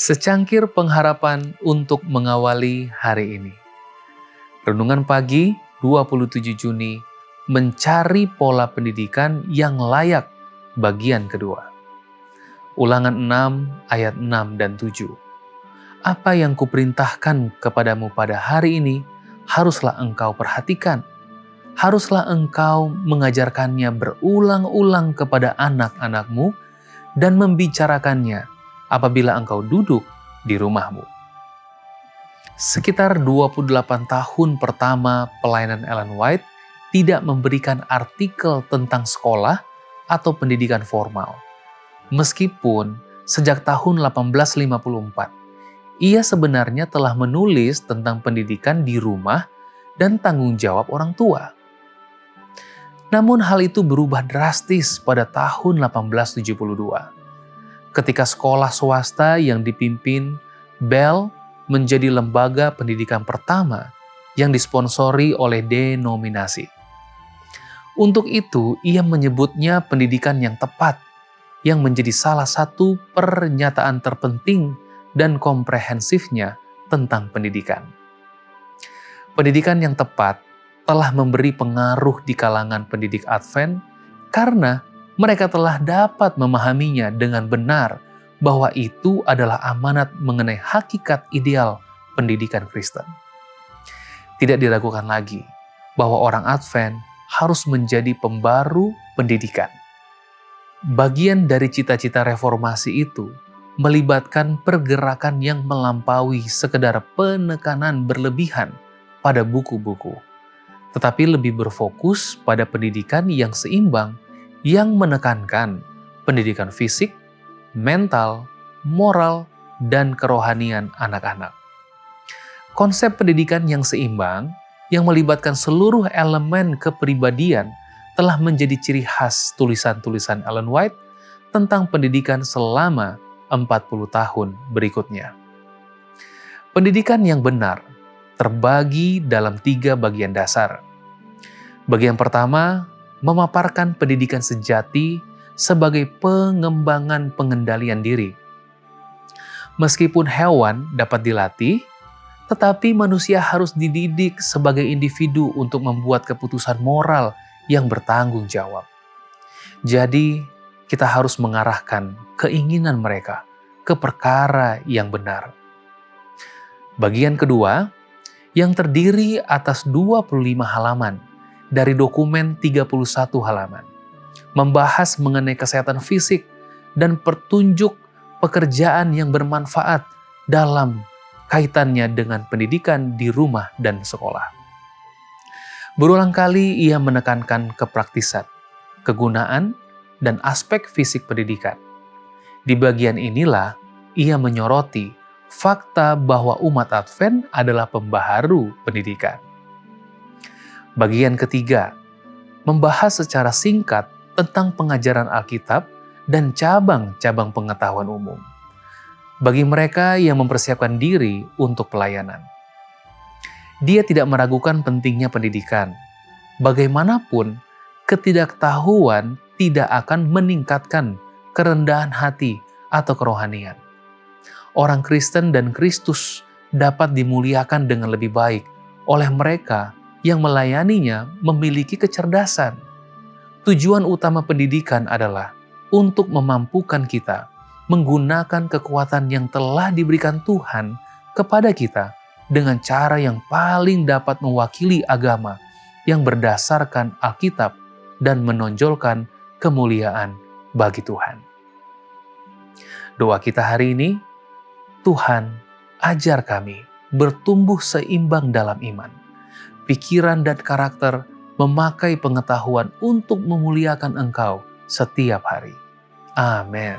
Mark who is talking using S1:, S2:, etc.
S1: Secangkir pengharapan untuk mengawali hari ini. Renungan pagi 27 Juni, mencari pola pendidikan yang layak, bagian kedua. Ulangan 6 ayat 6 dan 7. Apa yang kuperintahkan kepadamu pada hari ini, haruslah engkau perhatikan. Haruslah engkau mengajarkannya berulang-ulang kepada anak-anakmu dan membicarakannya apabila engkau duduk di rumahmu. Sekitar 28 tahun pertama pelayanan Ellen White tidak memberikan artikel tentang sekolah atau pendidikan formal. Meskipun sejak tahun 1854, ia sebenarnya telah menulis tentang pendidikan di rumah dan tanggung jawab orang tua. Namun hal itu berubah drastis pada tahun 1872. Ketika sekolah swasta yang dipimpin Bell menjadi lembaga pendidikan pertama yang disponsori oleh denominasi. Untuk itu, ia menyebutnya pendidikan yang tepat, yang menjadi salah satu pernyataan terpenting dan komprehensifnya tentang pendidikan. Pendidikan yang tepat telah memberi pengaruh di kalangan pendidik Advent karena mereka telah dapat memahaminya dengan benar bahwa itu adalah amanat mengenai hakikat ideal pendidikan Kristen. Tidak diragukan lagi bahwa orang Advent harus menjadi pembaru pendidikan. Bagian dari cita-cita reformasi itu melibatkan pergerakan yang melampaui sekedar penekanan berlebihan pada buku-buku, tetapi lebih berfokus pada pendidikan yang seimbang yang menekankan pendidikan fisik, mental, moral, dan kerohanian anak-anak. Konsep pendidikan yang seimbang yang melibatkan seluruh elemen kepribadian telah menjadi ciri khas tulisan-tulisan Ellen White tentang pendidikan selama 40 tahun berikutnya. Pendidikan yang benar terbagi dalam 3 bagian dasar. Bagian pertama, memaparkan pendidikan sejati sebagai pengembangan pengendalian diri. Meskipun hewan dapat dilatih, tetapi manusia harus dididik sebagai individu untuk membuat keputusan moral yang bertanggung jawab. Jadi, kita harus mengarahkan keinginan mereka ke perkara yang benar. Bagian kedua, yang terdiri atas 25 halaman, dari dokumen 31 halaman, membahas mengenai kesehatan fisik dan petunjuk pekerjaan yang bermanfaat dalam kaitannya dengan pendidikan di rumah dan sekolah. Berulang kali ia menekankan kepraktisan, kegunaan, dan aspek fisik pendidikan. Di bagian inilah ia menyoroti fakta bahwa umat Advent adalah pembaharu pendidikan. Bagian ketiga, membahas secara singkat tentang pengajaran Alkitab dan cabang-cabang pengetahuan umum bagi mereka yang mempersiapkan diri untuk pelayanan. Dia tidak meragukan pentingnya pendidikan. Bagaimanapun, ketidaktahuan tidak akan meningkatkan kerendahan hati atau kerohanian. Orang Kristen dan Kristus dapat dimuliakan dengan lebih baik oleh mereka yang melayaninya memiliki kecerdasan. Tujuan utama pendidikan adalah untuk memampukan kita menggunakan kekuatan yang telah diberikan Tuhan kepada kita dengan cara yang paling dapat mewakili agama yang berdasarkan Alkitab dan menonjolkan kemuliaan bagi Tuhan. Doa kita hari ini, Tuhan, ajar kami bertumbuh seimbang dalam iman, pikiran dan karakter, memakai pengetahuan untuk memuliakan Engkau setiap hari. Amin.